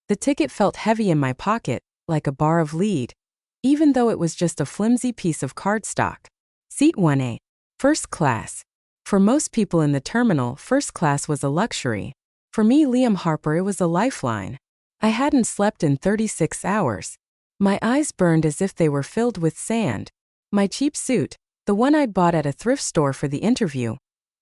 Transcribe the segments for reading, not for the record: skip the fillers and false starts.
The ticket felt heavy in my pocket, like a bar of lead, even though it was just a flimsy piece of cardstock. Seat 1A. First class. For most people in the terminal, first class was a luxury. For me, Liam Harper, it was a lifeline. I hadn't slept in 36 hours. My eyes burned as if they were filled with sand. My cheap suit, the one I'd bought at a thrift store for the interview,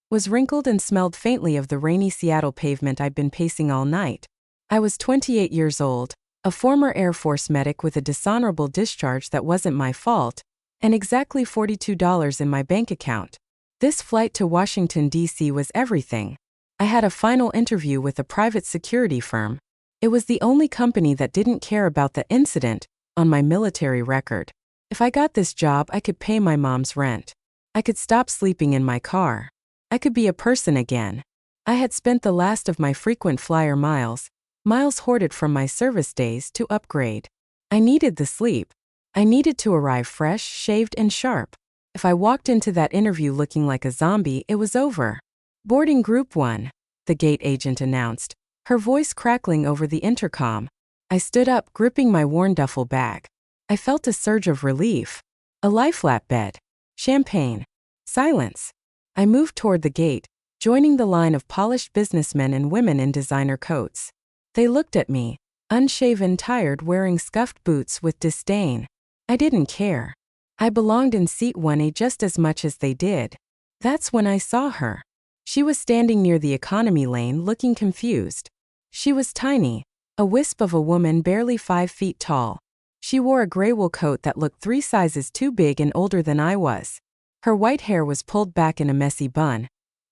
was wrinkled and smelled faintly of the rainy Seattle pavement I'd been pacing all night. I was 28 years old, a former Air Force medic with a dishonorable discharge that wasn't my fault, and exactly $42 in my bank account. This flight to Washington, D.C. was everything. I had a final interview with a private security firm. It was the only company that didn't care about the incident on my military record. If I got this job, I could pay my mom's rent. I could stop sleeping in my car. I could be a person again. I had spent the last of my frequent flyer miles hoarded from my service days, to upgrade. I needed the sleep. I needed to arrive fresh, shaved, and sharp. If I walked into that interview looking like a zombie, it was over. Boarding Group 1, the gate agent announced, her voice crackling over the intercom. I stood up, gripping my worn duffel bag. I felt a surge of relief. A lie-flat bed. Champagne. Silence. I moved toward the gate, joining the line of polished businessmen and women in designer coats. They looked at me, unshaven, tired, wearing scuffed boots, with disdain. I didn't care. I belonged in seat 1A just as much as they did. That's when I saw her. She was standing near the economy lane, looking confused. She was tiny, a wisp of a woman barely 5 feet tall. She wore a gray wool coat that looked 3 sizes too big and older than I was. Her white hair was pulled back in a messy bun,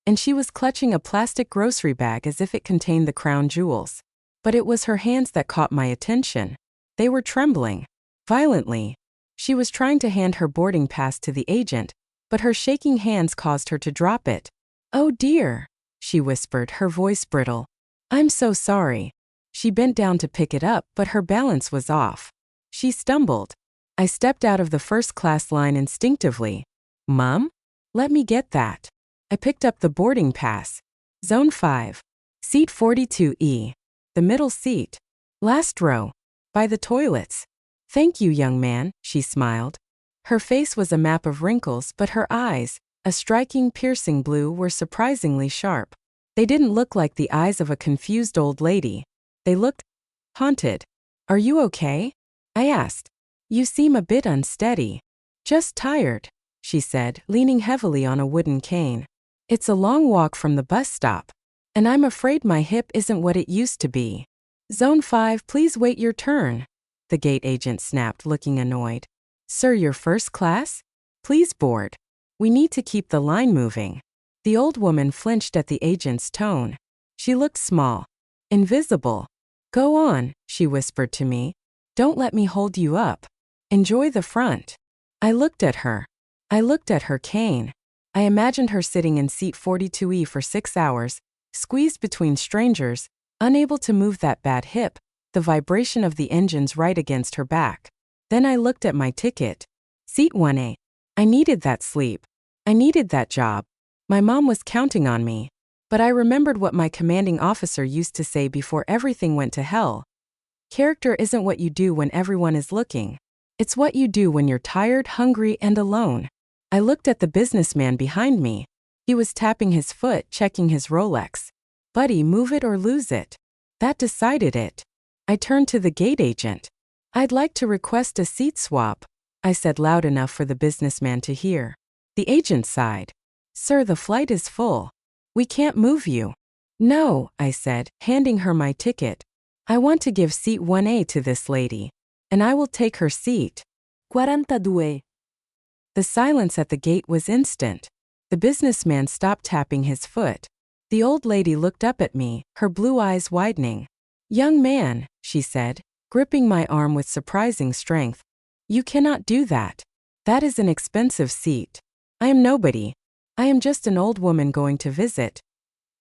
and she was clutching a plastic grocery bag as if it contained the crown jewels. But it was her hands that caught my attention. They were trembling. Violently. She was trying to hand her boarding pass to the agent, but her shaking hands caused her to drop it. "Oh dear," she whispered, her voice brittle. "I'm so sorry." She bent down to pick it up, but her balance was off. She stumbled. I stepped out of the first-class line instinctively. "Mom? Let me get that." I picked up the boarding pass. Zone 5. Seat 42E. The middle seat. Last row. By the toilets. "Thank you, young man," she smiled. Her face was a map of wrinkles, but her eyes, a striking, piercing blue, were surprisingly sharp. They didn't look like the eyes of a confused old lady. They looked haunted. "Are you okay?" I asked. "You seem a bit unsteady." "Just tired," she said, leaning heavily on a wooden cane. "It's a long walk from the bus stop, and I'm afraid my hip isn't what it used to be." "Zone 5, please wait your turn," the gate agent snapped, looking annoyed. "Sir, you're first class? Please board. We need to keep the line moving." The old woman flinched at the agent's tone. She looked small. Invisible. "Go on," she whispered to me. "Don't let me hold you up. Enjoy the front." I looked at her. I looked at her cane. I imagined her sitting in seat 42E for 6 hours, squeezed between strangers, unable to move that bad hip, the vibration of the engines right against her back. Then I looked at my ticket. Seat 1A. I needed that sleep. I needed that job. My mom was counting on me. But I remembered what my commanding officer used to say before everything went to hell. Character isn't what you do when everyone is looking. It's what you do when you're tired, hungry, and alone. I looked at the businessman behind me. He was tapping his foot, checking his Rolex. "Buddy, move it or lose it." That decided it. I turned to the gate agent. "I'd like to request a seat swap," I said loud enough for the businessman to hear. The agent sighed. "Sir, the flight is full. We can't move you." "No," I said, handing her my ticket. "I want to give seat 1A to this lady, and I will take her seat." 42. The silence at the gate was instant. The businessman stopped tapping his foot. The old lady looked up at me, her blue eyes widening. "Young man," she said, gripping my arm with surprising strength, "you cannot do that. That is an expensive seat. I am nobody. I am just an old woman going to visit.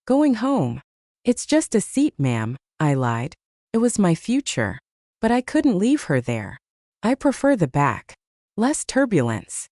Going home." "It's just a seat, ma'am," I lied. It was my future. But I couldn't leave her there. "I prefer the back. Less turbulence."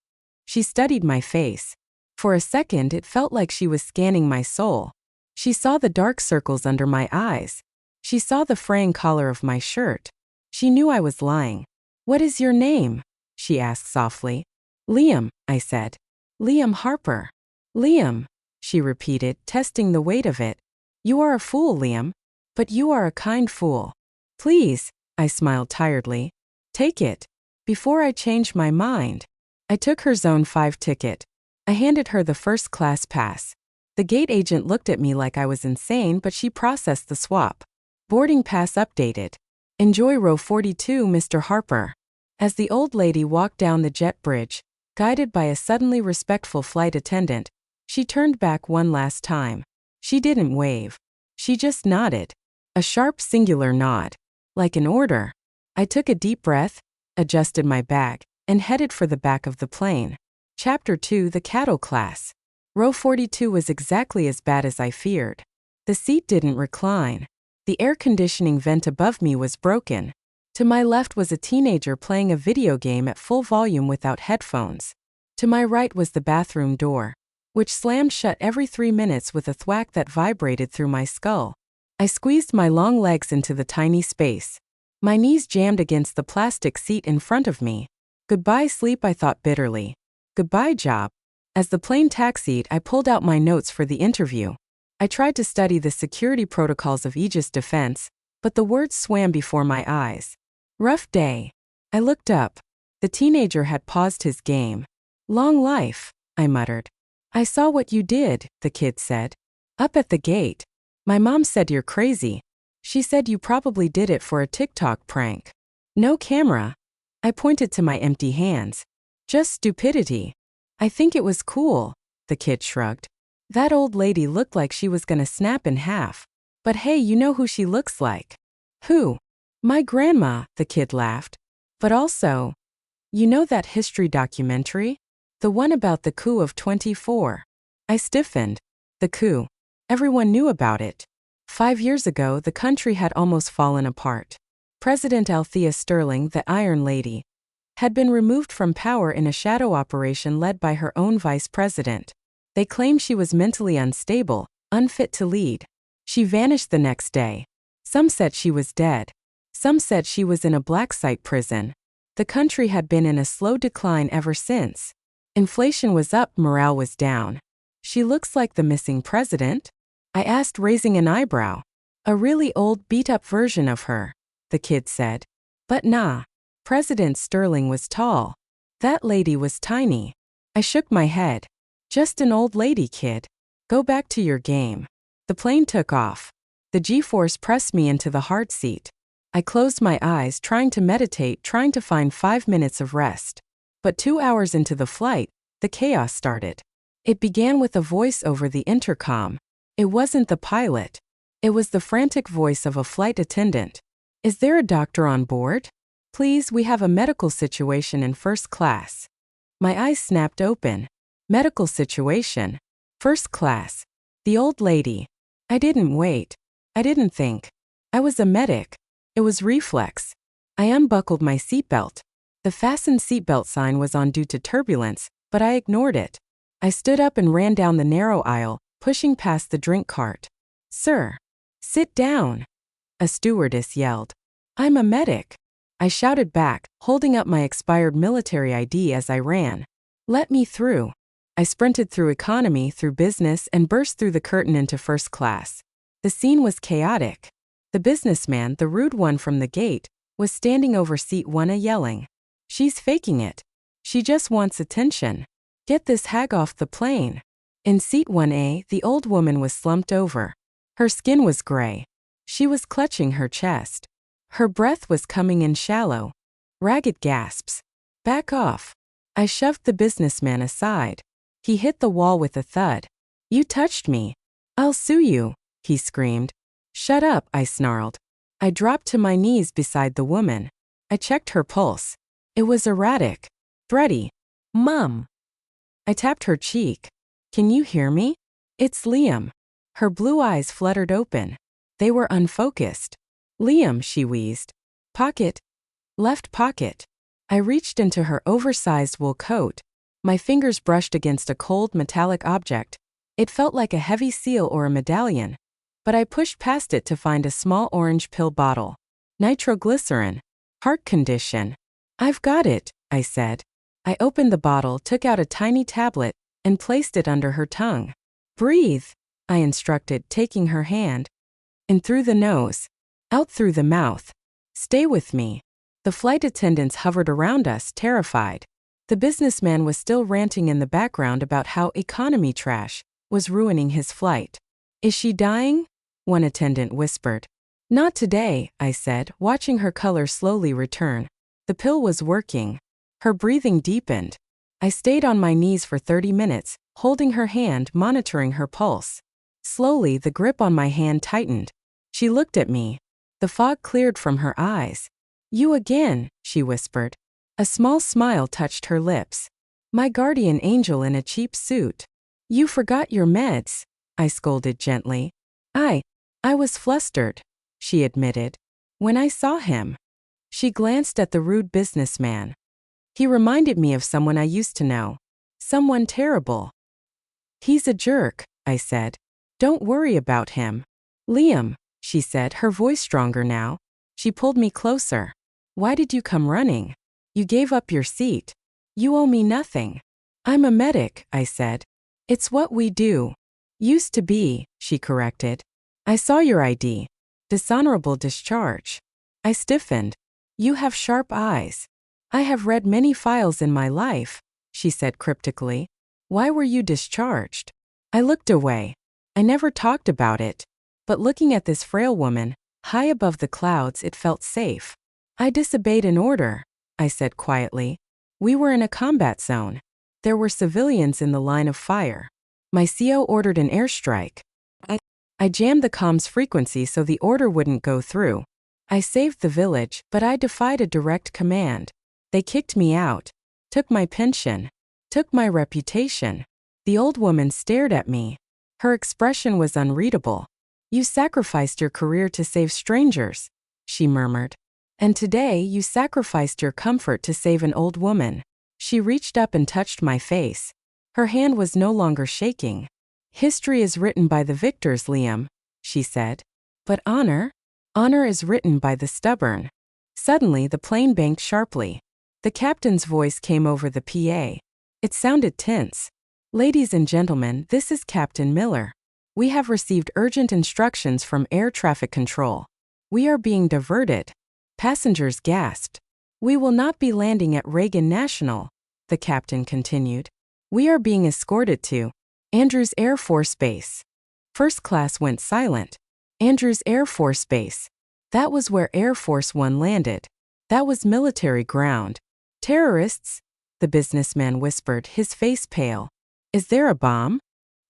She studied my face. For a second it felt like she was scanning my soul. She saw the dark circles under my eyes. She saw the fraying collar of my shirt. She knew I was lying. "What is your name?" she asked softly. "Liam," I said. "Liam Harper." "Liam," she repeated, testing the weight of it. "You are a fool, Liam. But you are a kind fool." "Please," I smiled tiredly. "Take it. Before I change my mind." I took her Zone 5 ticket. I handed her the first-class pass. The gate agent looked at me like I was insane, but she processed the swap. "Boarding pass updated. Enjoy row 42, Mr. Harper." As the old lady walked down the jet bridge, guided by a suddenly respectful flight attendant, she turned back one last time. She didn't wave. She just nodded. A sharp singular nod. Like an order. I took a deep breath, adjusted my bag, and headed for the back of the plane. Chapter 2: The Cattle Class. Row 42 was exactly as bad as I feared. The seat didn't recline. The air conditioning vent above me was broken. To my left was a teenager playing a video game at full volume without headphones. To my right was the bathroom door, which slammed shut every 3 minutes with a thwack that vibrated through my skull. I squeezed my long legs into the tiny space. My knees jammed against the plastic seat in front of me. Goodbye sleep, I thought bitterly. Goodbye job. As the plane taxied, I pulled out my notes for the interview. I tried to study the security protocols of Aegis Defense, but the words swam before my eyes. Rough day. I looked up. The teenager had paused his game. "Long life," I muttered. "I saw what you did," the kid said. "Up at the gate. My mom said you're crazy. She said you probably did it for a TikTok prank." "No camera." I pointed to my empty hands. "Just stupidity." "I think it was cool," the kid shrugged. "That old lady looked like she was gonna snap in half. But hey, you know who she looks like." "Who?" "My grandma," the kid laughed. "But also, you know that history documentary? The one about the coup of 24. I stiffened. The coup. Everyone knew about it. 5 years ago, the country had almost fallen apart. President Althea Sterling, the Iron Lady, had been removed from power in a shadow operation led by her own vice president. They claimed she was mentally unstable, unfit to lead. She vanished the next day. Some said she was dead. Some said she was in a black site prison. The country had been in a slow decline ever since. Inflation was up, morale was down. "She looks like the missing president?" I asked, raising an eyebrow. "A really old, beat-up version of her," the kid said. "But nah. President Sterling was tall. That lady was tiny." I shook my head. "Just an old lady, kid. Go back to your game." The plane took off. The G-force pressed me into the hard seat. I closed my eyes, trying to meditate, trying to find 5 minutes of rest. But 2 hours into the flight, the chaos started. It began with a voice over the intercom. It wasn't the pilot. It was the frantic voice of a flight attendant. "Is there a doctor on board? Please, we have a medical situation in first class." My eyes snapped open. Medical situation. First class. The old lady. I didn't wait. I didn't think. I was a medic. It was reflex. I unbuckled my seatbelt. The fasten seatbelt sign was on due to turbulence, but I ignored it. I stood up and ran down the narrow aisle, pushing past the drink cart. "Sir, sit down," a stewardess yelled. "I'm a medic," I shouted back, holding up my expired military ID as I ran. "Let me through." I sprinted through economy, through business, and burst through the curtain into first class. The scene was chaotic. The businessman, the rude one from the gate, was standing over seat 1A yelling. "She's faking it. She just wants attention. Get this hag off the plane." In seat 1A, the old woman was slumped over. Her skin was gray. She was clutching her chest. Her breath was coming in shallow. Ragged gasps. "Back off." I shoved the businessman aside. He hit the wall with a thud. "You touched me. I'll sue you," he screamed. "Shut up," I snarled. I dropped to my knees beside the woman. I checked her pulse. It was erratic. Thready. "Mum." I tapped her cheek. "Can you hear me?" "It's Liam." Her blue eyes fluttered open. They were unfocused. "Liam," she wheezed. "Pocket." "Left pocket." I reached into her oversized wool coat. My fingers brushed against a cold metallic object. It felt like a heavy seal or a medallion. but I pushed past it to find a small orange pill bottle. Nitroglycerin. Heart condition. I've got it, I said. I opened the bottle, took out a tiny tablet, and placed it under her tongue. Breathe, I instructed, taking her hand. In through the nose. Out through the mouth. Stay with me. The flight attendants hovered around us, terrified. The businessman was still ranting in the background about how economy trash was ruining his flight. Is she dying? One attendant whispered. Not today, I said, watching her color slowly return. The pill was working. Her breathing deepened. I stayed on my knees for 30 minutes, holding her hand, monitoring her pulse. Slowly, the grip on my hand tightened. She looked at me. The fog cleared from her eyes. You again, she whispered. A small smile touched her lips. My guardian angel in a cheap suit. You forgot your meds, I scolded gently. I was flustered, she admitted. When I saw him. She glanced at the rude businessman. He reminded me of someone I used to know. Someone terrible. He's a jerk, I said. Don't worry about him. Liam, she said, her voice stronger now. She pulled me closer. Why did you come running? You gave up your seat. You owe me nothing. I'm a medic, I said. It's what we do. Used to be, she corrected. I saw your ID. Dishonorable discharge. I stiffened. You have sharp eyes. I have read many files in my life, she said cryptically. Why were you discharged? I looked away. I never talked about it. But looking at this frail woman, high above the clouds, it felt safe. I disobeyed an order, I said quietly. We were in a combat zone. There were civilians in the line of fire. My CO ordered an airstrike. I jammed the comms frequency so the order wouldn't go through. I saved the village, but I defied a direct command. They kicked me out, took my pension, took my reputation. The old woman stared at me. Her expression was unreadable. You sacrificed your career to save strangers, she murmured. And today you sacrificed your comfort to save an old woman. She reached up and touched my face. Her hand was no longer shaking. History is written by the victors, Liam, she said. But honor? Honor is written by the stubborn. Suddenly the plane banked sharply. The captain's voice came over the PA. It sounded tense. Ladies and gentlemen, this is Captain Miller. We have received urgent instructions from air traffic control. We are being diverted. Passengers gasped. We will not be landing at Reagan National, the captain continued. We are being escorted to Andrews Air Force Base. First class went silent. Andrews Air Force Base. That was where Air Force One landed. That was military ground. Terrorists? The businessman whispered, his face pale. Is there a bomb?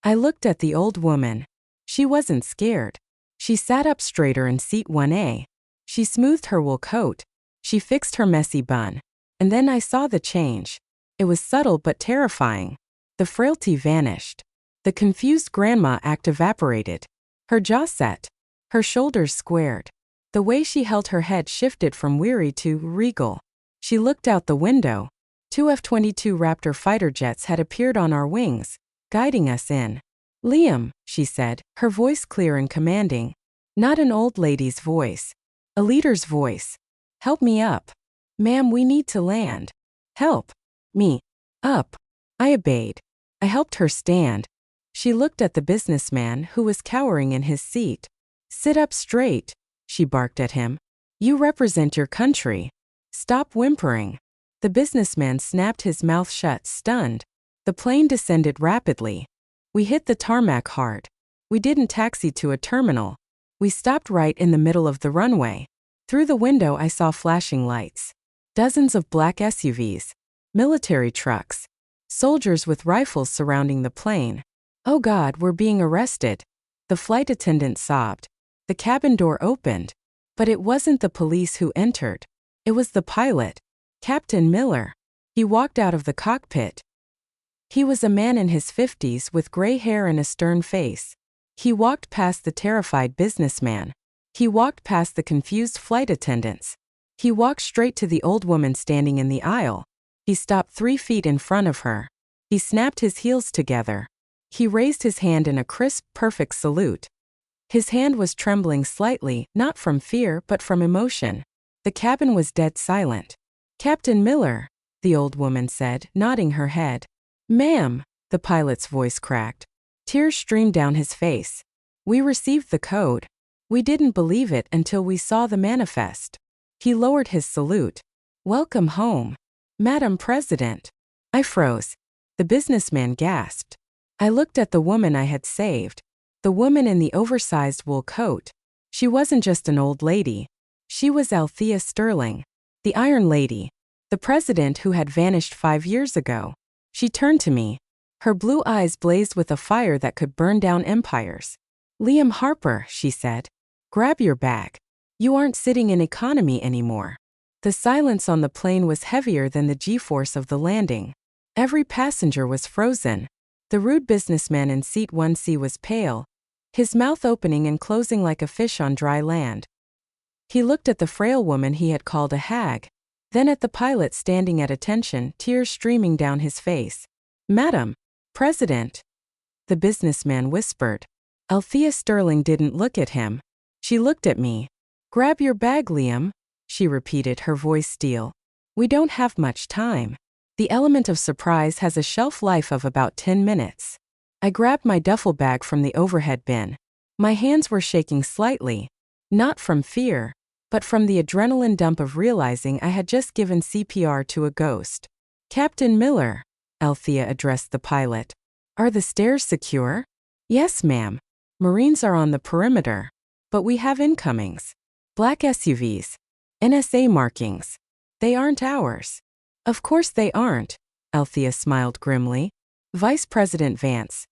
I looked at the old woman. She wasn't scared. She sat up straighter in seat 1A. She smoothed her wool coat. She fixed her messy bun. And then I saw the change. It was subtle but terrifying. The frailty vanished. The confused grandma act evaporated. Her jaw set. Her shoulders squared. The way she held her head shifted from weary to regal. She looked out the window. 2 F-22 Raptor fighter jets had appeared on our wings, guiding us in. Liam, she said, her voice clear and commanding. Not an old lady's voice. A leader's voice. Help me up. Ma'am, we need to land. Help. Me. Up. I obeyed. I helped her stand. She looked at the businessman who was cowering in his seat. Sit up straight, she barked at him. You represent your country. Stop whimpering. The businessman snapped his mouth shut, stunned. The plane descended rapidly. We hit the tarmac hard. We didn't taxi to a terminal. We stopped right in the middle of the runway. Through the window I saw flashing lights. Dozens of black SUVs. Military trucks. Soldiers with rifles surrounding the plane. Oh God, we're being arrested. The flight attendant sobbed. The cabin door opened. But it wasn't the police who entered. It was the pilot. Captain Miller. He walked out of the cockpit. He was a man in his 50s with gray hair and a stern face. He walked past the terrified businessman. He walked past the confused flight attendants. He walked straight to the old woman standing in the aisle. He stopped 3 feet in front of her. He snapped his heels together. He raised his hand in a crisp, perfect salute. His hand was trembling slightly, not from fear but from emotion. The cabin was dead silent. "Captain Miller," the old woman said, nodding her head. "Ma'am," the pilot's voice cracked. Tears streamed down his face. "We received the code. We didn't believe it until we saw the manifest." He lowered his salute. "Welcome home, Madam President." I froze. The businessman gasped. I looked at the woman I had saved. The woman in the oversized wool coat. She wasn't just an old lady. She was Althea Sterling, the Iron Lady, the president who had vanished 5 years ago. She turned to me. Her blue eyes blazed with a fire that could burn down empires. "Liam Harper," she said, "grab your bag. You aren't sitting in economy anymore." The silence on the plane was heavier than the G-force of the landing. Every passenger was frozen. The rude businessman in seat 1C was pale, his mouth opening and closing like a fish on dry land. He looked at the frail woman he had called a hag, then at the pilot standing at attention, tears streaming down his face. "Madam President," the businessman whispered. Althea Sterling didn't look at him. She looked at me. "Grab your bag, Liam," she repeated, her voice steel. "We don't have much time. The element of surprise has a shelf life of about 10 minutes. I grabbed my duffel bag from the overhead bin. My hands were shaking slightly, not from fear, but from the adrenaline dump of realizing I had just given CPR to a ghost. "Captain Miller," Althea addressed the pilot. "Are the stairs secure?" "Yes, ma'am. Marines are on the perimeter. But we have incomings. Black SUVs. NSA markings. They aren't ours." "Of course they aren't," Althea smiled grimly. "Vice President Vance."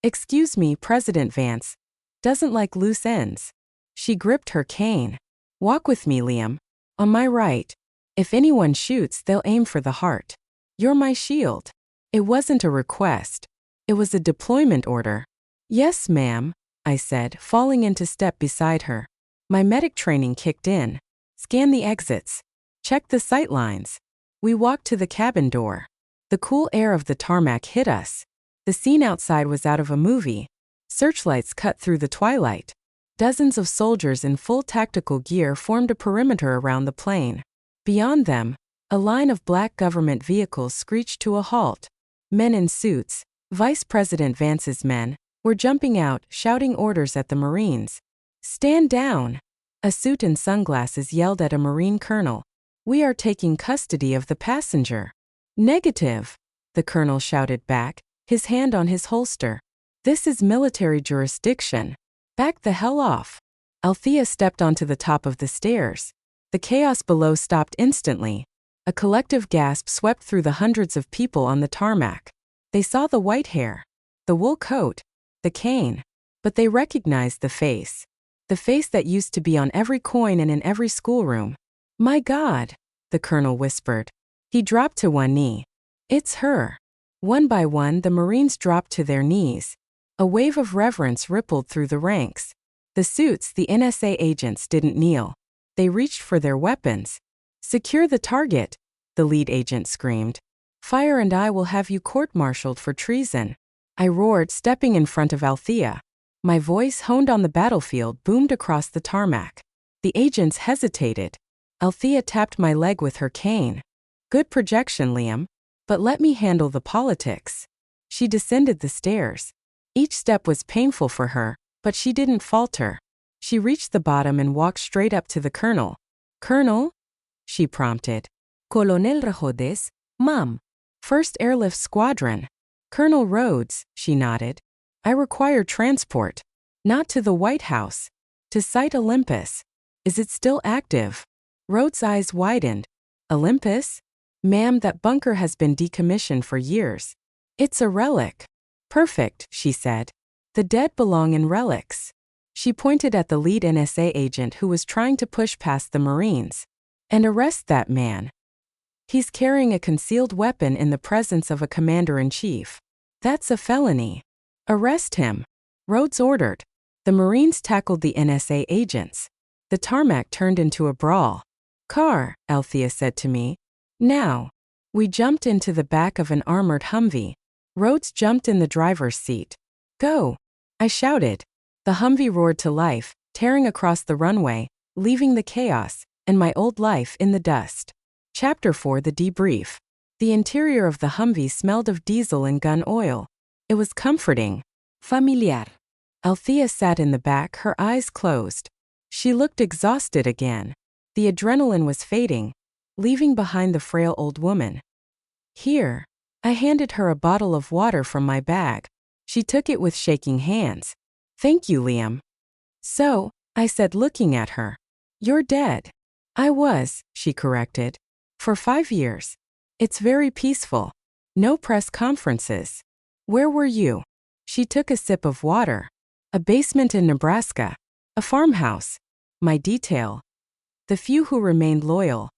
"Excuse me, President Vance. Doesn't like loose ends." She gripped her cane. "Walk with me, Liam. On my right. If anyone shoots, they'll aim for the heart. You're my shield." It wasn't a request. It was a deployment order. "Yes, ma'am," I said, falling into step beside her. My medic training kicked in. Scan the exits. Check the sightlines. We walked to the cabin door. The cool air of the tarmac hit us. The scene outside was out of a movie. Searchlights cut through the twilight. Dozens of soldiers in full tactical gear formed a perimeter around the plane. Beyond them, a line of black government vehicles screeched to a halt. Men in suits, Vice President Vance's men, were jumping out, shouting orders at the Marines. "Stand down!" A suit and sunglasses yelled at a Marine colonel. "We are taking custody of the passenger." "Negative," the colonel shouted back, his hand on his holster. "This is military jurisdiction. Back the hell off." Althea stepped onto the top of the stairs. The chaos below stopped instantly. A collective gasp swept through the hundreds of people on the tarmac. They saw the white hair, the wool coat, the cane, but they recognized the face. The face that used to be on every coin and in every schoolroom. "My God," the colonel whispered. He dropped to one knee. "It's her." One by one, the Marines dropped to their knees. A wave of reverence rippled through the ranks. The suits, the NSA agents, didn't kneel. They reached for their weapons. "Secure the target," the lead agent screamed. "Fire and I will have you court-martialed for treason." I roared, stepping in front of Althea. My voice, honed on the battlefield, boomed across the tarmac. The agents hesitated. Althea tapped my leg with her cane. "Good projection, Liam. But let me handle the politics." She descended the stairs. Each step was painful for her, but she didn't falter. She reached the bottom and walked straight up to the colonel. "Colonel?" she prompted. "Colonel Rhodes, ma'am. 1st Airlift Squadron." "Colonel Rhodes," she nodded. "I require transport. Not to the White House. To Site Olympus. Is it still active?" Rhodes' eyes widened. "Olympus? Ma'am, that bunker has been decommissioned for years. It's a relic." "Perfect," she said. "The dead belong in relics." She pointed at the lead NSA agent who was trying to push past the Marines. "And arrest that man. He's carrying a concealed weapon in the presence of a commander-in-chief. That's a felony. Arrest him," Rhodes ordered. The Marines tackled the NSA agents. The tarmac turned into a brawl. "Car," Althea said to me. "Now." We jumped into the back of an armored Humvee. Rhodes jumped in the driver's seat. "Go," I shouted. The Humvee roared to life, tearing across the runway, leaving the chaos and my old life in the dust. Chapter 4: The Debrief. The interior of the Humvee smelled of diesel and gun oil. It was comforting. Familiar. Althea sat in the back, her eyes closed. She looked exhausted again. The adrenaline was fading, leaving behind the frail old woman. Here. I handed her a bottle of water from my bag. She took it with shaking hands. Thank you, Liam. So, I said, looking at her. You're dead. I was, she corrected. For 5 years. It's very peaceful. No press conferences. Where were you? She took a sip of water. A basement in Nebraska. A farmhouse. My detail. The few who remained loyal.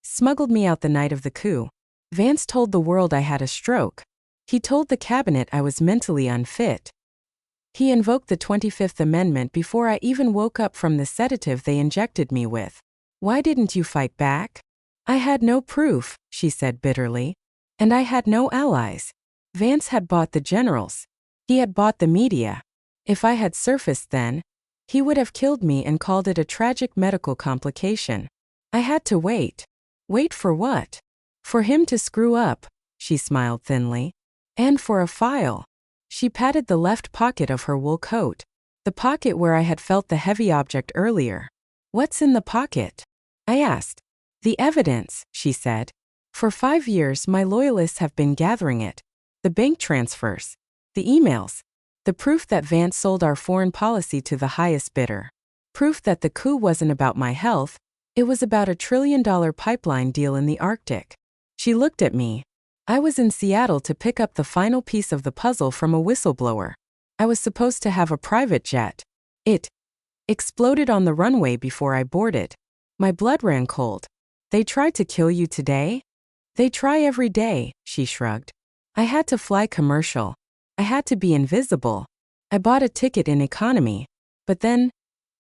Smuggled me out the night of the coup. Vance told the world I had a stroke. He told the cabinet I was mentally unfit. He invoked the 25th Amendment before I even woke up from the sedative they injected me with. Why didn't you fight back? I had no proof, she said bitterly. And I had no allies. Vance had bought the generals. He had bought the media. If I had surfaced then, he would have killed me and called it a tragic medical complication. I had to wait. Wait for what? For him to screw up, she smiled thinly. And for a file. She patted the left pocket of her wool coat, the pocket where I had felt the heavy object earlier. What's in the pocket? I asked. The evidence, she said. For 5 years my loyalists have been gathering it. The bank transfers. The emails. The proof that Vance sold our foreign policy to the highest bidder. Proof that the coup wasn't about my health, it was about a $1 trillion pipeline deal in the Arctic. She looked at me. I was in Seattle to pick up the final piece of the puzzle from a whistleblower. I was supposed to have a private jet. It exploded on the runway before I boarded. My blood ran cold. They tried to kill you today? They try every day, she shrugged. I had to fly commercial. I had to be invisible. I bought a ticket in economy. But then,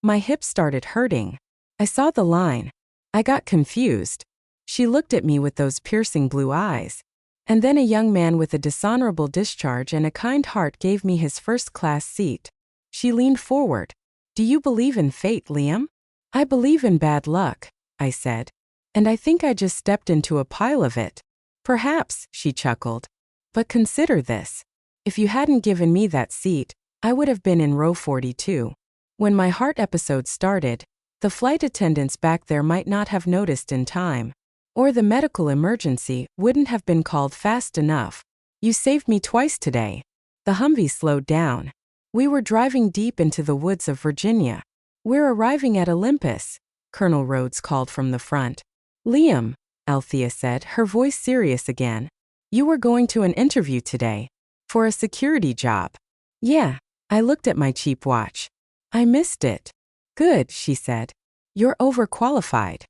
my hips started hurting. I saw the line. I got confused. She looked at me with those piercing blue eyes. And then a young man with a dishonorable discharge and a kind heart gave me his first-class seat. She leaned forward. Do you believe in fate, Liam? I believe in bad luck, I said. And I think I just stepped into a pile of it. Perhaps, she chuckled. But consider this. If you hadn't given me that seat, I would have been in row 42. When my heart episode started, the flight attendants back there might not have noticed in time. Or the medical emergency wouldn't have been called fast enough. You saved me twice today. The Humvee slowed down. We were driving deep into the woods of Virginia. We're arriving at Olympus, Colonel Rhodes called from the front. Liam, Althea said, her voice serious again. You were going to an interview today. For a security job. Yeah, I looked at my cheap watch. I missed it. Good, she said. You're overqualified.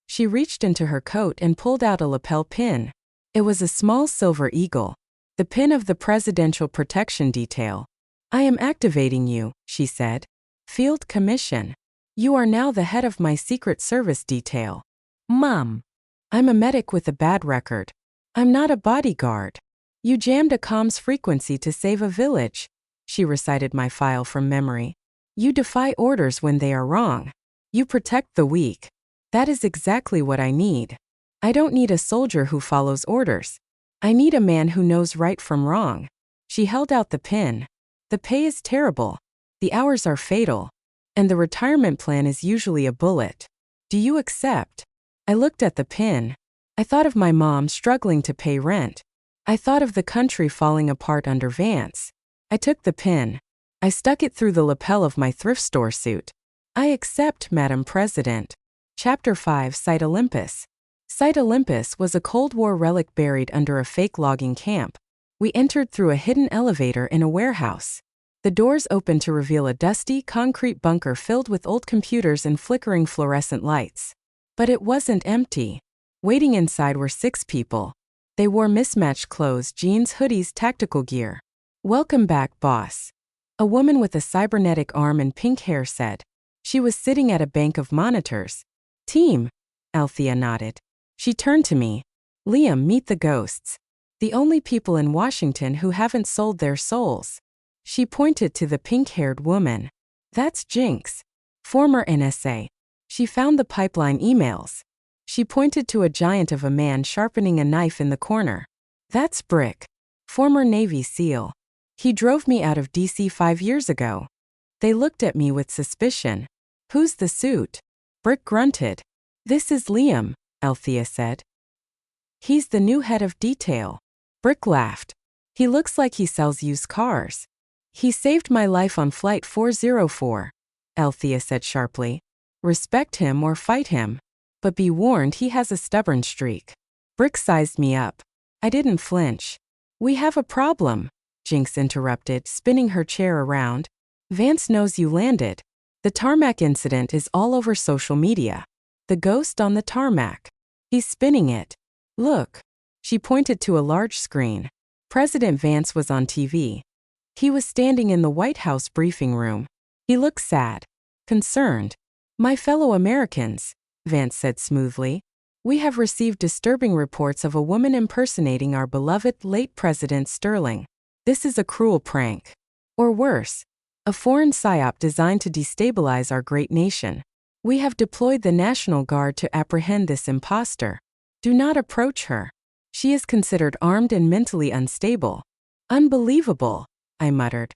She reached into her coat and pulled out a lapel pin. It was a small silver eagle. The pin of the Presidential Protection Detail. I am activating you, she said. Field Commission. You are now the head of my Secret Service detail. Mom. I'm a medic with a bad record. I'm not a bodyguard. You jammed a comms frequency to save a village. She recited my file from memory. You defy orders when they are wrong. You protect the weak. That is exactly what I need. I don't need a soldier who follows orders. I need a man who knows right from wrong. She held out the pin. The pay is terrible. The hours are fatal. And the retirement plan is usually a bullet. Do you accept? I looked at the pin. I thought of my mom struggling to pay rent. I thought of the country falling apart under Vance. I took the pin. I stuck it through the lapel of my thrift store suit. I accept, Madam President. Chapter 5: Site Olympus. Site Olympus was a Cold War relic buried under a fake logging camp. We entered through a hidden elevator in a warehouse. The doors opened to reveal a dusty, concrete bunker filled with old computers and flickering fluorescent lights. But it wasn't empty. Waiting inside were 6 people. They wore mismatched clothes, jeans, hoodies, tactical gear. Welcome back, boss. A woman with a cybernetic arm and pink hair said. She was sitting at a bank of monitors. Team, Althea nodded. She turned to me. Liam, meet the ghosts. The only people in Washington who haven't sold their souls. She pointed to the pink-haired woman. That's Jinx, former NSA. She found the pipeline emails. She pointed to a giant of a man sharpening a knife in the corner. That's Brick, former Navy SEAL. He drove me out of DC 5 years ago. They looked at me with suspicion. Who's the suit? Brick grunted. This is Liam, Althea said. He's the new head of detail. Brick laughed. He looks like he sells used cars. He saved my life on Flight 404, Althea said sharply. Respect him or fight him. But be warned, he has a stubborn streak. Brick sized me up. I didn't flinch. We have a problem, Jinx interrupted, spinning her chair around. Vance knows you landed. The tarmac incident is all over social media. The ghost on the tarmac. He's spinning it. Look. She pointed to a large screen. President Vance was on TV. He was standing in the White House briefing room. He looked sad. Concerned. My fellow Americans, Vance said smoothly, we have received disturbing reports of a woman impersonating our beloved late President Sterling. This is a cruel prank. Or worse, a foreign psyop designed to destabilize our great nation. We have deployed the National Guard to apprehend this imposter. Do not approach her. She is considered armed and mentally unstable. Unbelievable, I muttered.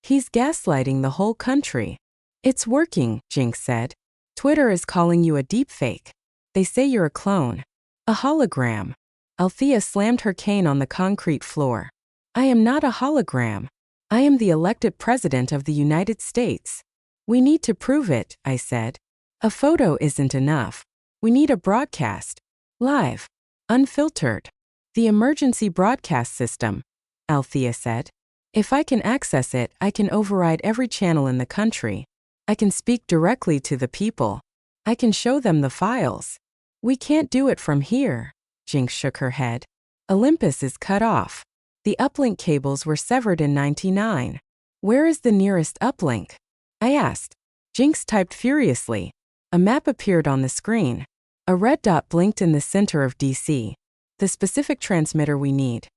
He's gaslighting the whole country. It's working, Jinx said. Twitter is calling you a deepfake. They say you're a clone. A hologram. Althea slammed her cane on the concrete floor. I am not a hologram. I am the elected president of the United States. We need to prove it, I said. A photo isn't enough. We need a broadcast. Live. Unfiltered. The emergency broadcast system, Althea said. If I can access it, I can override every channel in the country. I can speak directly to the people. I can show them the files. We can't do it from here. Jinx shook her head. Olympus is cut off. The uplink cables were severed in '99. Where is the nearest uplink? I asked. Jinx typed furiously. A map appeared on the screen. A red dot blinked in the center of DC. The specific transmitter we need.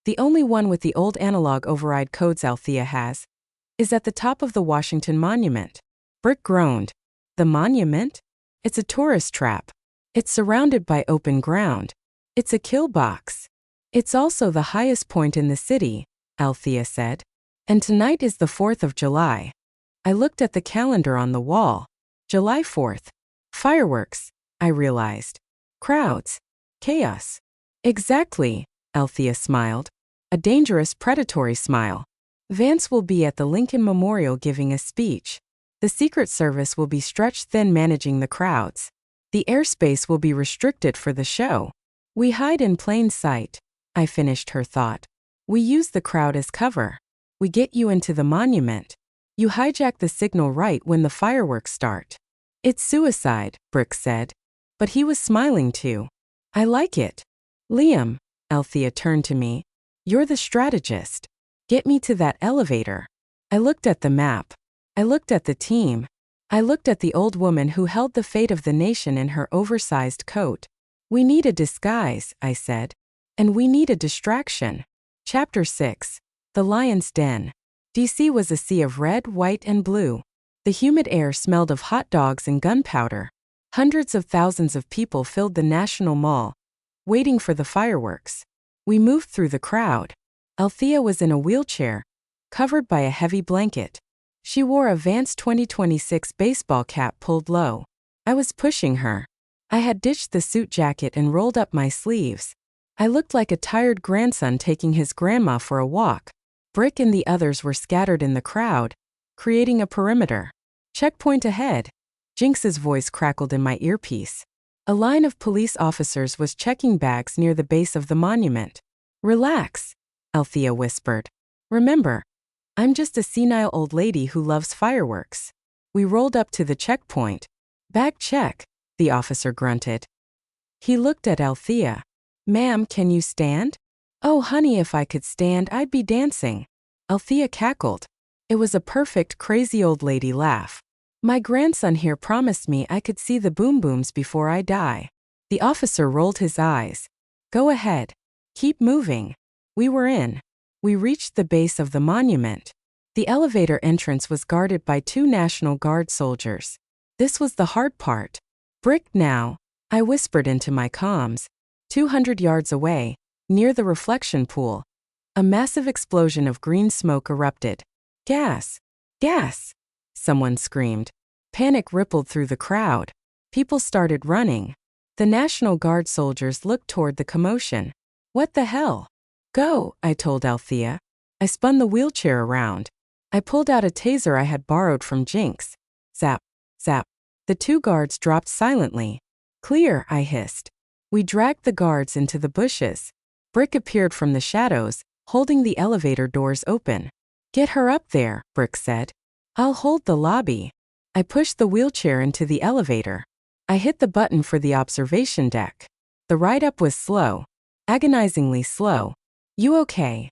The only one with the old analog override codes Althea has is at the top of the Washington Monument. Brick groaned. The monument? It's a tourist trap. It's surrounded by open ground. It's a kill box. It's also the highest point in the city, Althea said. And tonight is the 4th of July. I looked at the calendar on the wall. July 4th. Fireworks, I realized. Crowds. Chaos. Exactly, Althea smiled. A dangerous, predatory smile. Vance will be at the Lincoln Memorial giving a speech. The Secret Service will be stretched thin managing the crowds. The airspace will be restricted for the show. We hide in plain sight, I finished her thought. We use the crowd as cover. We get you into the monument. You hijack the signal right when the fireworks start. It's suicide, Brick said. But he was smiling too. I like it. Liam, Althea turned to me. You're the strategist. Get me to that elevator. I looked at the map. I looked at the team. I looked at the old woman who held the fate of the nation in her oversized coat. We need a disguise, I said. And we need a distraction. Chapter 6. The Lion's Den. DC was a sea of red, white, and blue. The humid air smelled of hot dogs and gunpowder. Hundreds of thousands of people filled the National Mall, waiting for the fireworks. We moved through the crowd. Althea was in a wheelchair, covered by a heavy blanket. She wore a Vance 2026 baseball cap pulled low. I was pushing her. I had ditched the suit jacket and rolled up my sleeves. I looked like a tired grandson taking his grandma for a walk. Brick and the others were scattered in the crowd, creating a perimeter. Checkpoint ahead. Jinx's voice crackled in my earpiece. A line of police officers was checking bags near the base of the monument. Relax, Althea whispered. Remember, I'm just a senile old lady who loves fireworks. We rolled up to the checkpoint. Bag check, the officer grunted. He looked at Althea. Ma'am, can you stand? Oh, honey, if I could stand, I'd be dancing. Althea cackled. It was a perfect crazy old lady laugh. My grandson here promised me I could see the boom booms before I die. The officer rolled his eyes. Go ahead. Keep moving. We were in. We reached the base of the monument. The elevator entrance was guarded by 2 National Guard soldiers. This was the hard part. Brick now, I whispered into my comms. 200 yards away, near the reflection pool, a massive explosion of green smoke erupted. Gas! Gas! Someone screamed. Panic rippled through the crowd. People started running. The National Guard soldiers looked toward the commotion. What the hell? Go, I told Althea. I spun the wheelchair around. I pulled out a taser I had borrowed from Jinx. Zap, zap. The 2 guards dropped silently. Clear, I hissed. We dragged the guards into the bushes. Brick appeared from the shadows, holding the elevator doors open. Get her up there, Brick said. I'll hold the lobby. I pushed the wheelchair into the elevator. I hit the button for the observation deck. The ride up was slow. Agonizingly slow. You okay?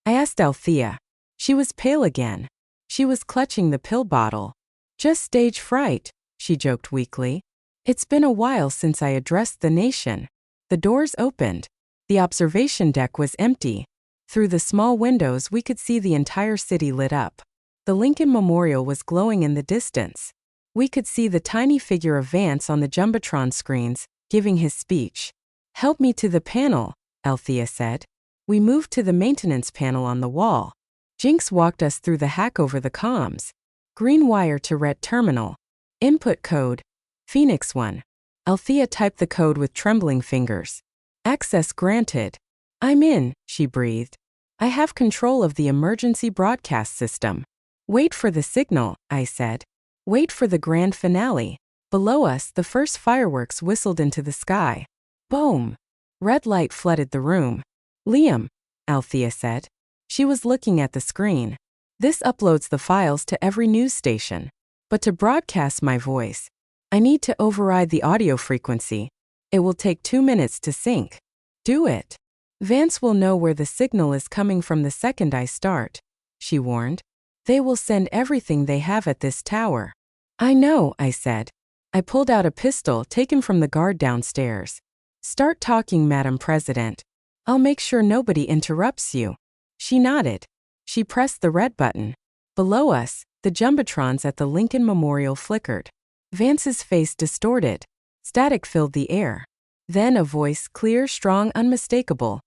I asked Althea. She was pale again. She was clutching the pill bottle. Just stage fright, she joked weakly. It's been a while since I addressed the nation. The doors opened. The observation deck was empty. Through the small windows we could see the entire city lit up. The Lincoln Memorial was glowing in the distance. We could see the tiny figure of Vance on the Jumbotron screens, giving his speech. Help me to the panel, Althea said. We moved to the maintenance panel on the wall. Jinx walked us through the hack over the comms. Green wire to red terminal. Input code. Phoenix 1. Althea typed the code with trembling fingers. Access granted. I'm in, she breathed. I have control of the emergency broadcast system. Wait for the signal, I said. Wait for the grand finale. Below us, the first fireworks whistled into the sky. Boom! Red light flooded the room. Liam, Althea said. She was looking at the screen. This uploads the files to every news station. But to broadcast my voice, I need to override the audio frequency. It will take 2 minutes to sync. Do it. Vance will know where the signal is coming from the second I start, she warned. They will send everything they have at this tower. I know, I said. I pulled out a pistol taken from the guard downstairs. Start talking, Madam President. I'll make sure nobody interrupts you. She nodded. She pressed the red button. Below us, the Jumbotrons at the Lincoln Memorial flickered. Vance's face distorted. Static filled the air. Then a voice, clear, strong, unmistakable,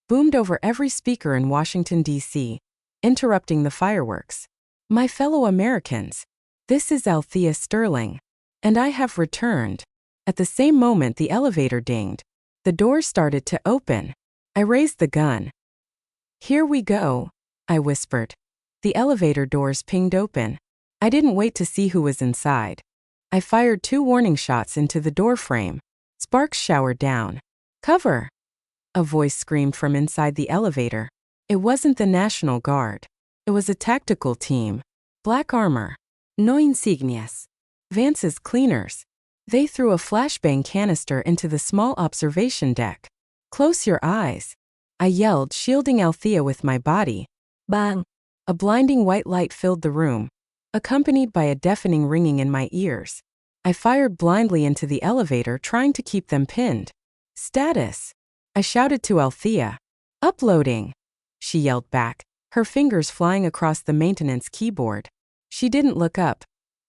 boomed over every speaker in Washington, D.C., interrupting the fireworks. My fellow Americans, this is Althea Sterling, and I have returned. At the same moment the elevator dinged. The doors started to open. I raised the gun. Here we go, I whispered. The elevator doors pinged open. I didn't wait to see who was inside. I fired 2 warning shots into the doorframe. Sparks showered down. Cover! A voice screamed from inside the elevator. It wasn't the National Guard. It was a tactical team. Black armor. No insignias. Vance's cleaners. They threw a flashbang canister into the small observation deck. Close your eyes. I yelled, shielding Althea with my body. Bang! A blinding white light filled the room, accompanied by a deafening ringing in my ears. I fired blindly into the elevator, trying to keep them pinned. Status! I shouted to Althea. Uploading! She yelled back, her fingers flying across the maintenance keyboard. She didn't look up,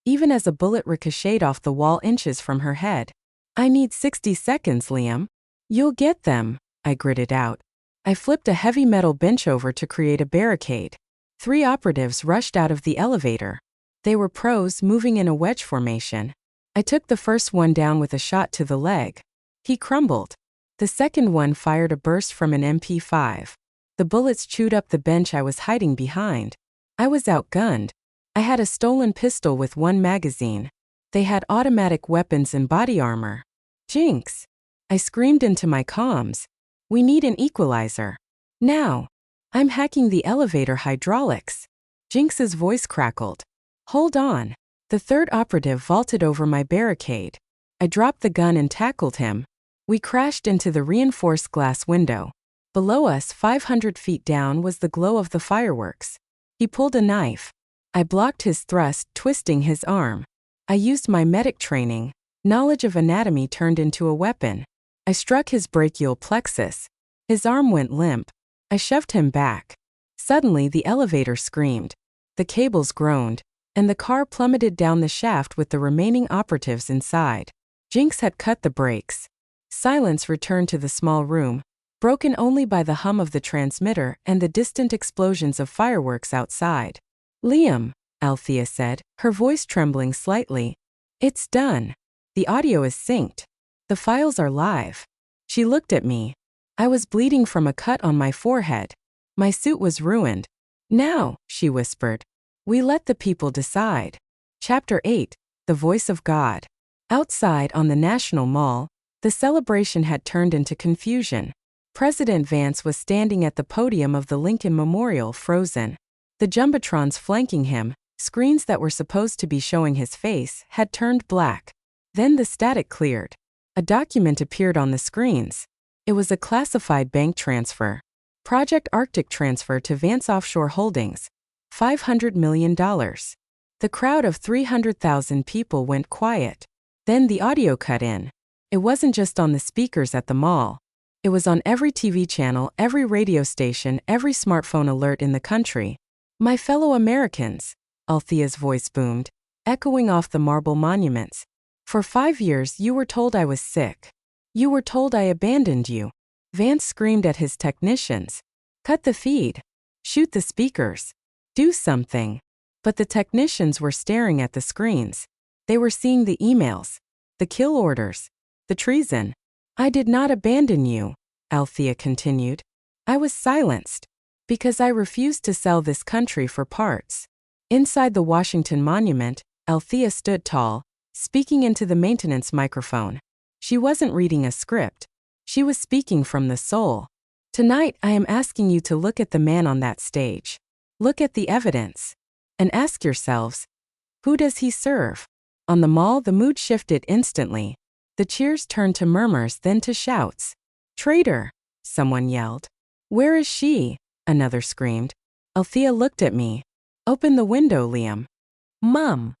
even as a bullet ricocheted off the wall inches from her head. I need 60 seconds, Liam. You'll get them, I gritted out. I flipped a heavy metal bench over to create a barricade. 3 operatives rushed out of the elevator. They were pros, moving in a wedge formation. I took the first one down with a shot to the leg. He crumbled. The second one fired a burst from an MP5. The bullets chewed up the bench I was hiding behind. I was outgunned. I had a stolen pistol with 1 magazine. They had automatic weapons and body armor. Jinx! I screamed into my comms. We need an equalizer. Now! I'm hacking the elevator hydraulics. Jinx's voice crackled. Hold on. The third operative vaulted over my barricade. I dropped the gun and tackled him. We crashed into the reinforced glass window. Below us, 500 feet down, was the glow of the fireworks. He pulled a knife. I blocked his thrust, twisting his arm. I used my medic training. Knowledge of anatomy turned into a weapon. I struck his brachial plexus. His arm went limp. I shoved him back. Suddenly, the elevator screamed. The cables groaned, and the car plummeted down the shaft with the remaining operatives inside. Jinx had cut the brakes. Silence returned to the small room, broken only by the hum of the transmitter and the distant explosions of fireworks outside. "Liam," Althea said, her voice trembling slightly. "It's done. The audio is synced. The files are live." She looked at me. I was bleeding from a cut on my forehead. My suit was ruined. "Now," she whispered, "we let the people decide." Chapter 8, The Voice of God. Outside on the National Mall, the celebration had turned into confusion. President Vance was standing at the podium of the Lincoln Memorial, frozen. The jumbotrons flanking him, screens that were supposed to be showing his face, had turned black. Then the static cleared. A document appeared on the screens. It was a classified bank transfer. Project Arctic transfer to Vance Offshore Holdings. $500 million. The crowd of 300,000 people went quiet. Then the audio cut in. It wasn't just on the speakers at the mall. It was on every TV channel, every radio station, every smartphone alert in the country. "My fellow Americans," Althea's voice boomed, echoing off the marble monuments. "For 5 years you were told I was sick. You were told I abandoned you." Vance screamed at his technicians. "Cut the feed. Shoot the speakers. Do something." But the technicians were staring at the screens. They were seeing the emails, the kill orders, the treason. "I did not abandon you," Althea continued. "I was silenced because I refused to sell this country for parts." Inside the Washington Monument, Althea stood tall, speaking into the maintenance microphone. She wasn't reading a script. She was speaking from the soul. "Tonight I am asking you to look at the man on that stage. Look at the evidence. And ask yourselves, who does he serve?" On the mall, the mood shifted instantly. The cheers turned to murmurs, then to shouts. "Traitor!" someone yelled. "Where is she?" another screamed. Althea looked at me. "Open the window, Liam." "Mum."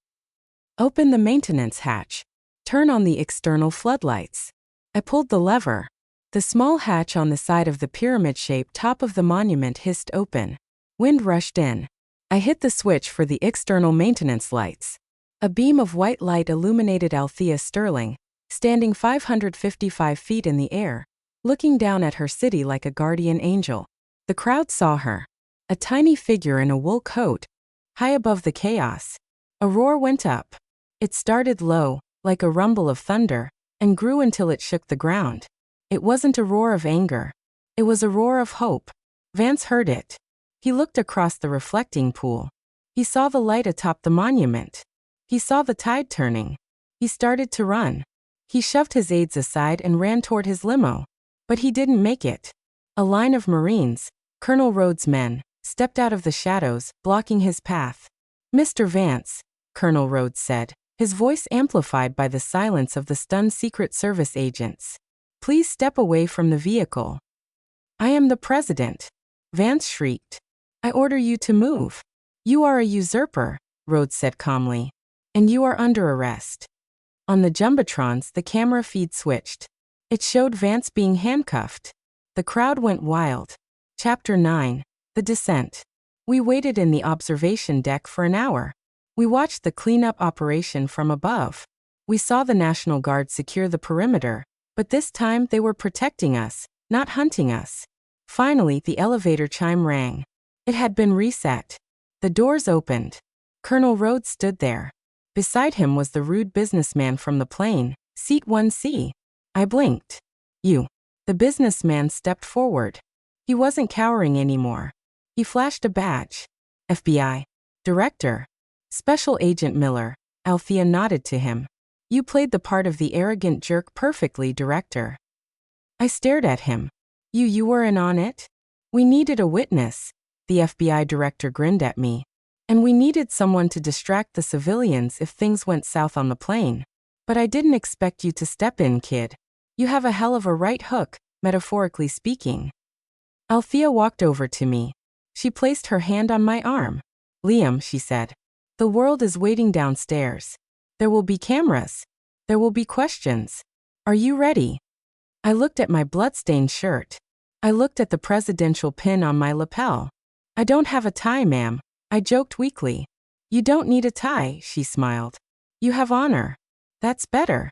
"Open the maintenance hatch. Turn on the external floodlights." I pulled the lever. The small hatch on the side of the pyramid-shaped top of the monument hissed open. Wind rushed in. I hit the switch for the external maintenance lights. A beam of white light illuminated Althea Sterling, standing 555 feet in the air, looking down at her city like a guardian angel. The crowd saw her, a tiny figure in a wool coat, high above the chaos. A roar went up. It started low, like a rumble of thunder, and grew until it shook the ground. It wasn't a roar of anger. It was a roar of hope. Vance heard it. He looked across the reflecting pool. He saw the light atop the monument. He saw the tide turning. He started to run. He shoved his aides aside and ran toward his limo. But he didn't make it. A line of Marines, Colonel Rhodes' men, stepped out of the shadows, blocking his path. "Mr. Vance," Colonel Rhodes said, his voice amplified by the silence of the stunned Secret Service agents. "Please step away from the vehicle." "I am the president," Vance shrieked. "I order you to move." "You are a usurper," Rhodes said calmly. "And you are under arrest." On the jumbotrons, the camera feed switched. It showed Vance being handcuffed. The crowd went wild. Chapter 9, The Descent. We waited in the observation deck for an hour. We watched the cleanup operation from above. We saw the National Guard secure the perimeter, but this time they were protecting us, not hunting us. Finally, the elevator chime rang. It had been reset. The doors opened. Colonel Rhodes stood there. Beside him was the rude businessman from the plane, seat 1C. I blinked. "You." The businessman stepped forward. He wasn't cowering anymore. He flashed a badge. "FBI. Director." "Special Agent Miller," Althea nodded to him. "You played the part of the arrogant jerk perfectly, Director." I stared at him. You were in on it?" "We needed a witness," the FBI director grinned at me. "And we needed someone to distract the civilians if things went south on the plane. But I didn't expect you to step in, kid. You have a hell of a right hook, metaphorically speaking." Althea walked over to me. She placed her hand on my arm. "Liam," she said, "the world is waiting downstairs. There will be cameras. There will be questions. Are you ready?" I looked at my bloodstained shirt. I looked at the presidential pin on my lapel. "I don't have a tie, ma'am," I joked weakly. You don't need a tie, she smiled. You have honor. That's better.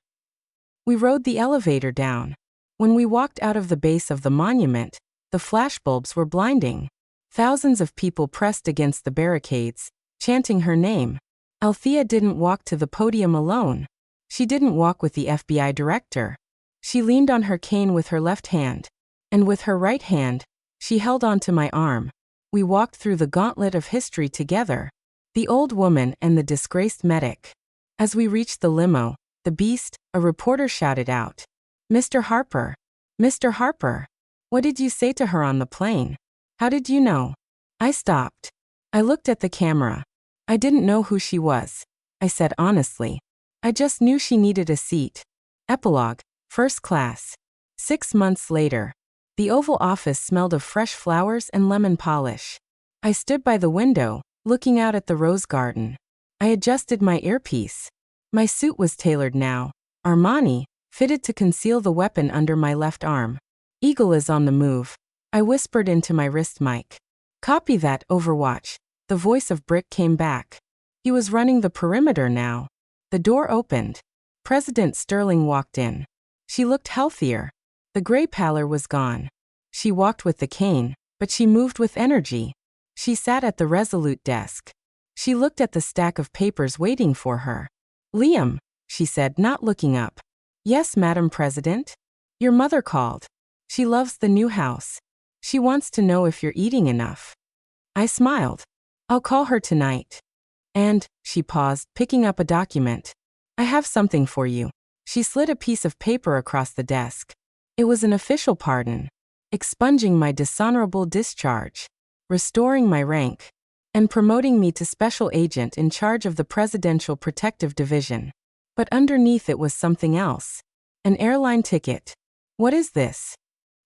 We rode the elevator down. When we walked out of the base of the monument, the flashbulbs were blinding. Thousands of people pressed against the barricades, chanting her name. Althea didn't walk to the podium alone. She didn't walk with the FBI director. She leaned on her cane with her left hand, and with her right hand, she held onto my arm. We walked through the gauntlet of history together, the old woman and the disgraced medic. As we reached the limo, the beast, a reporter shouted out, "Mr. Harper! Mr. Harper! What did you say to her on the plane? How did you know?" I stopped. I looked at the camera. I didn't know who she was, I said honestly. I just knew she needed a seat. Epilogue, first class. 6 months later. The Oval Office smelled of fresh flowers and lemon polish. I stood by the window, looking out at the rose garden. I adjusted my earpiece. My suit was tailored now. Armani, fitted to conceal the weapon under my left arm. Eagle is on the move. I whispered into my wrist mic. Copy that, Overwatch. The voice of Brick came back. He was running the perimeter now. The door opened. President Sterling walked in. She looked healthier. The gray pallor was gone. She walked with the cane, but she moved with energy. She sat at the resolute desk. She looked at the stack of papers waiting for her. Liam, she said, not looking up. Yes, Madam President? Your mother called. She loves the new house. She wants to know if you're eating enough. I smiled. I'll call her tonight. And, she paused, picking up a document. I have something for you. She slid a piece of paper across the desk. It was an official pardon, expunging my dishonorable discharge, restoring my rank, and promoting me to special agent in charge of the Presidential Protective Division. But underneath it was something else. An airline ticket. What is this?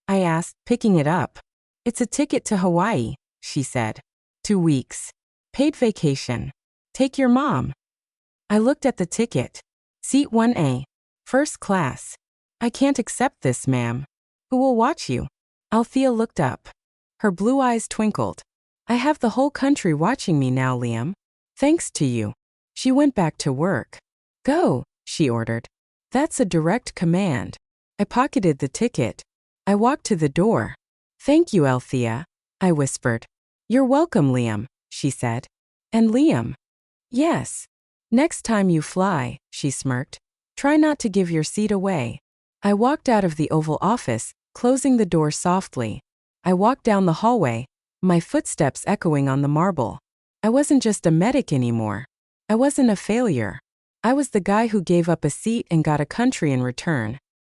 I asked, picking it up. It's a ticket to Hawaii, she said. 2 weeks. Paid vacation. Take your mom. I looked at the ticket. Seat 1A. First class. I can't accept this, ma'am. Who will watch you? Althea looked up. Her blue eyes twinkled. I have the whole country watching me now, Liam. Thanks to you. She went back to work. Go, she ordered. That's a direct command. I pocketed the ticket. I walked to the door. Thank you, Althea, I whispered. You're welcome, Liam, she said. And Liam? Yes. Next time you fly, she smirked. Try not to give your seat away. I walked out of the Oval Office, closing the door softly. I walked down the hallway, my footsteps echoing on the marble. I wasn't just a medic anymore. I wasn't a failure. I was the guy who gave up a seat and got a country in return.